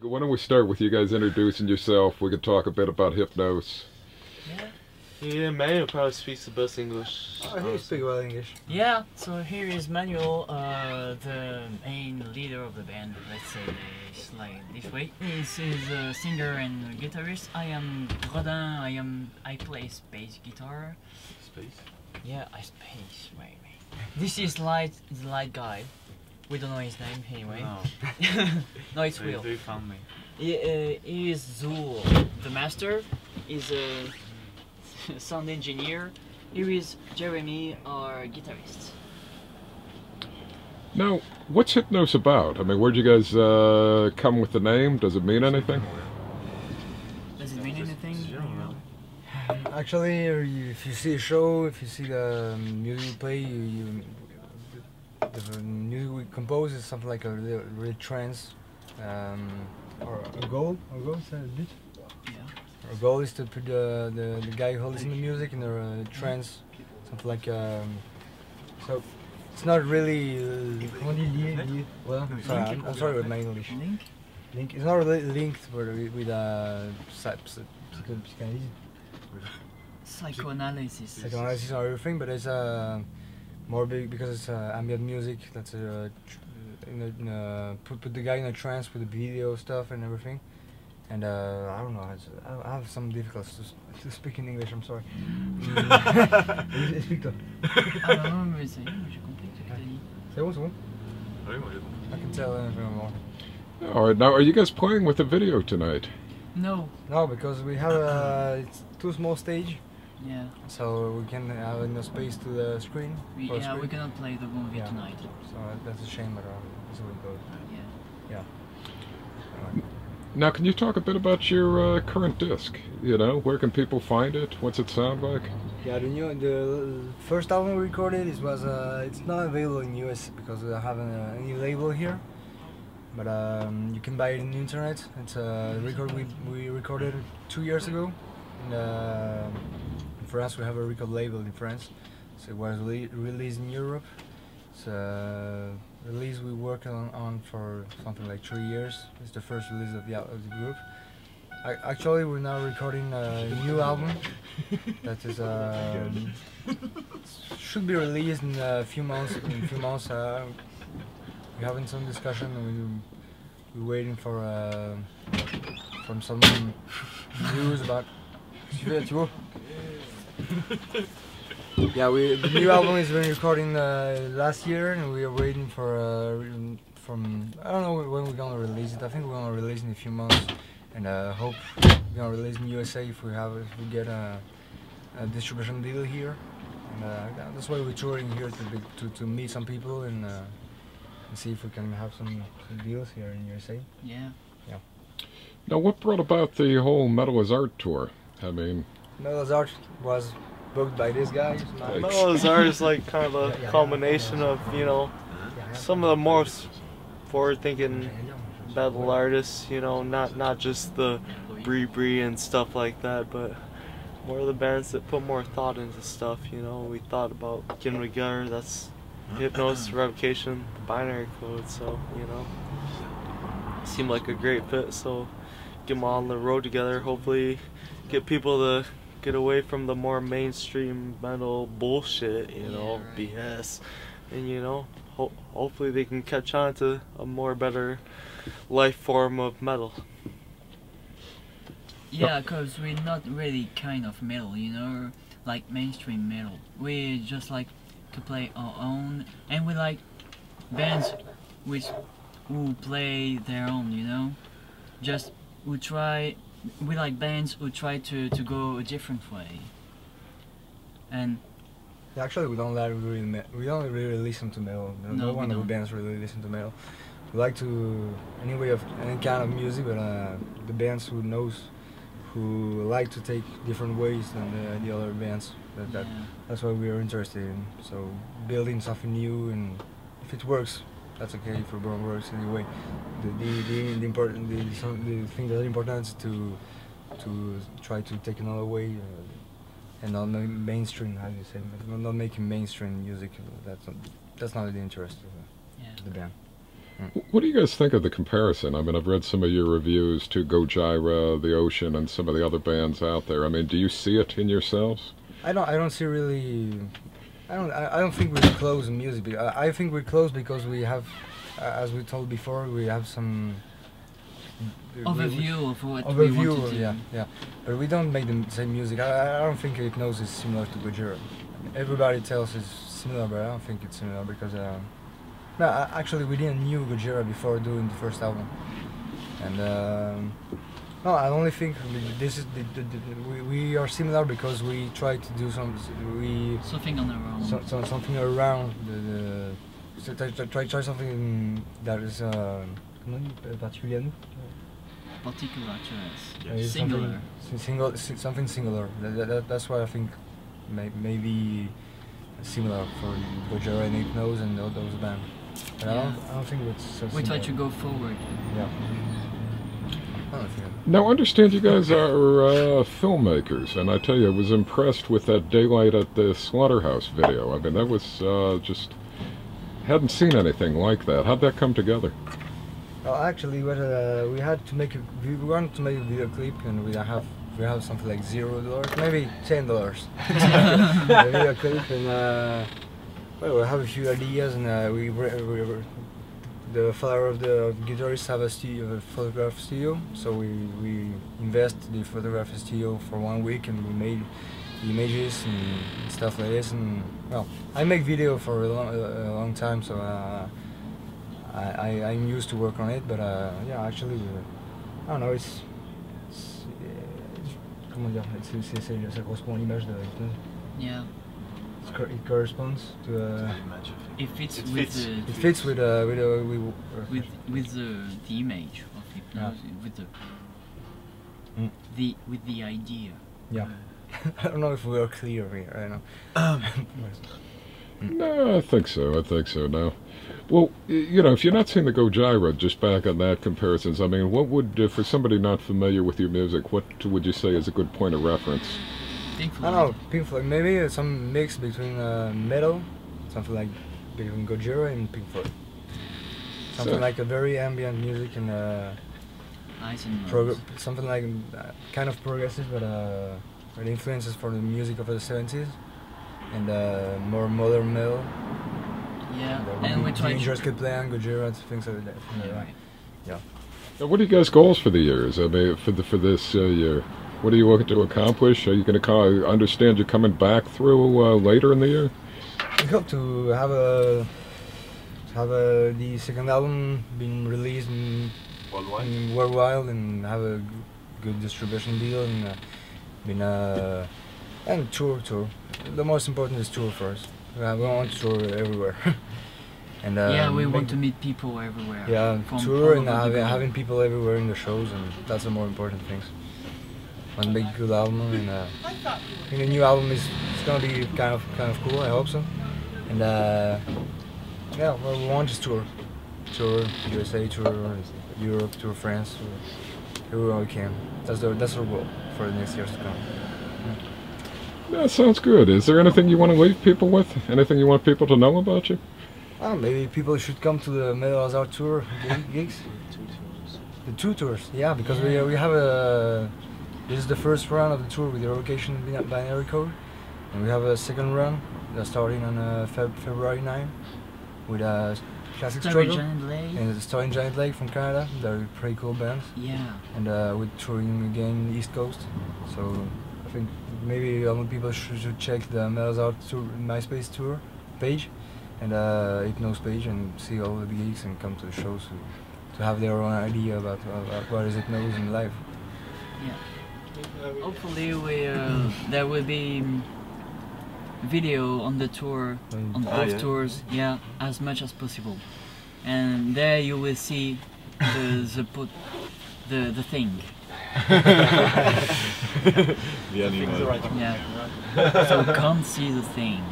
Why don't we start with you guys introducing yourself? We could talk a bit about Hypnose. Yeah, Manuel probably speaks the best English. Oh, he speaks well English. Yeah, so here is Manuel, the main leader of the band, let's say this, like this way. He's a singer and guitarist. I am Rodin, I play space guitar. Space? Yeah, I space, wait. This is Light, the Light guy. We don't know his name anyway. No. No, it's Will. They found me. He is Zool, the master. He's a sound engineer. Here is Jeremy, our guitarist. Now, what's Hypnose about? I mean, where'd you guys come with the name? Does it mean anything? Does it mean anything? Actually, if you see a show, if you see the music we play, the music we compose is something like a real trance, or a goal. Our goal is a bit. Yeah. Our goal is to put the guy who listens to music in a trance, something like. So it's not really. Well, I'm sorry with my English. Link. It's not really linked with Psychoanalysis. Psychoanalysis or everything, but it's more big because it's ambient music. That's put the guy in a trance with the video stuff and everything. And I don't know. I have some difficulties to speak in English. I'm sorry. Explique-toi. Ah non, mais c'est bon, j'ai compris ce que t'as dit. C'est bon, c'est bon. I can tell anything more. All right, now are you guys playing with the video tonight? No. No, because we have it's too small stage. Yeah. So we can have enough space to the screen. We cannot play the movie tonight. So that's a shame, but that's how it goes. Yeah. Now, can you talk a bit about your current disc? You know, where can people find it? What's it sound like? Yeah, the first album we recorded it's not available in US because we don't have any label here. But you can buy it on the internet. It's a record we recorded 2 years ago. In France, we have a record label in France, so it was released in Europe. It's a release we worked on for something like 3 years. It's the first release of the group. Actually, we're now recording a new album that is should be released in a few months. We're having some discussion. We're waiting for from some news about. Yeah, the new album is been recording last year, and we are waiting for I don't know when we're gonna release it. I think we're gonna release it in a few months, and hope we're gonna release in USA if we get a distribution deal here. And that's why we're touring here to meet some people and see if we can have some deals here in USA. Yeah. Yeah. Now, what brought about the whole Metal is Art tour? I mean, Metal is Art was booked by this guy. Metal is Art is like kind of a culmination of, you know, some of the most forward-thinking metal artists, you know, not just the Bree and stuff like that, but more of the bands that put more thought into stuff, you know. We thought about getting together, that's Hypnose, Revocation, the binary code, so, you know, seemed like a great fit, so get them all on the road together, hopefully get people to get away from the more mainstream metal bullshit, you know, BS, and, you know, hopefully they can catch on to a more better life form of metal. Yeah, because we're not really kind of metal, you know, like mainstream metal. We just like to play our own, and we like bands who play their own, you know. We like bands who try to go a different way. And actually, we don't really listen to metal. No one of the bands really listen to metal. We like to any kind of music, but the bands who like to take different ways than the other bands. That's what we are interested in. So building something new, and if it works, that's okay. If it works anyway, the thing that's important is to try to take another way and not mainstream. How do you say? Not making mainstream music. That's not the interest of the band. What do you guys think of the comparison? I mean, I've read some of your reviews to Gojira, The Ocean, and some of the other bands out there. I mean, do you see it in yourselves? I don't see really. I don't think we're close in music. I think we're close because we have, as we told before, we have some overview of what we want to do. Yeah. But we don't make the same music. I don't think Hypnose is similar to Gojira. Everybody tells it's similar, but I don't think it's similar because no, actually we didn't knew Gojira before doing the first album, and no, I only think this is we are similar because we try to do something on our own. Something around try something that is particular to us. Singular. Something singular. That's why I think maybe similar for Gojira and Hypnose and those bands. But Yeah. I don't think it's so We try similar. to go forward. Yeah. I don't think. Now, I understand you guys are filmmakers, and I tell you, I was impressed with that Daylight at the Slaughterhouse video. I mean, that was just... hadn't seen anything like that. How'd that come together? Well, actually, we had to make we wanted to make a video clip, and we have something like $0, maybe $10. A video clip, and well, we have a few ideas, and the father of the guitarist have a photograph studio, so we invest the photograph studio for 1 week, and we made images and stuff like this. And well, I make video for a long time, so I'm used to work on it. But yeah, actually, I don't know. Comment dire, ça correspond à l'image de Hypnose. Yeah. It corresponds to. It fits It with fits. It fits with the image of Hypnose, with the idea. Yeah. I don't know if we are clear here. I know. No, I think so. Now, well, you know, if you're not seeing the Gojira, just back on that comparisons, I mean, what would, for somebody not familiar with your music, what would you say is a good point of reference? I don't know, Pink Floyd, maybe some mix between metal, something like between Gojira and Pink Floyd. Something like a very ambient music and something like kind of progressive, but influences for the music of the 70s, and more modern metal. Yeah, and we try to just play on Gojira and things like that. Yeah. Now, what are you guys' goals for the years? I mean, for this year, what are you looking to accomplish? Are you going to understand you're coming back through later in the year? We hope to have the second album being released worldwide and have a good distribution deal and tour. The most important is tour for us. We want to tour everywhere. And yeah, we want to meet people everywhere. Yeah, tour and having people everywhere in the shows, and that's the more important things. One big good album, and I think the new album is gonna be kind of cool. I hope so. And yeah, well, we want to tour USA, tour Europe, tour France, everywhere we can. That's our goal for the next years to come. That sounds good. Is there anything you want to leave people with? Anything you want people to know about you? Maybe people should come to the Metal Hazard tour gigs. The 2 tours, yeah, because we have a. This is the first run of the tour with the Revocation binary code, and we have a second run starting on February 9 with a Classic Struggle and Starring Giant Lake from Canada. They're pretty cool bands. Yeah. And we're touring again the East Coast, so I think maybe other people should check the Metal Hazard tour MySpace tour page and Hypnose page and see all the gigs and come to the shows to have their own idea about what is Hypnose in life. Yeah. Hopefully there will be video on the tour, on both tours, yeah, as much as possible. And there you will see the thing. Yeah. So come see the thing.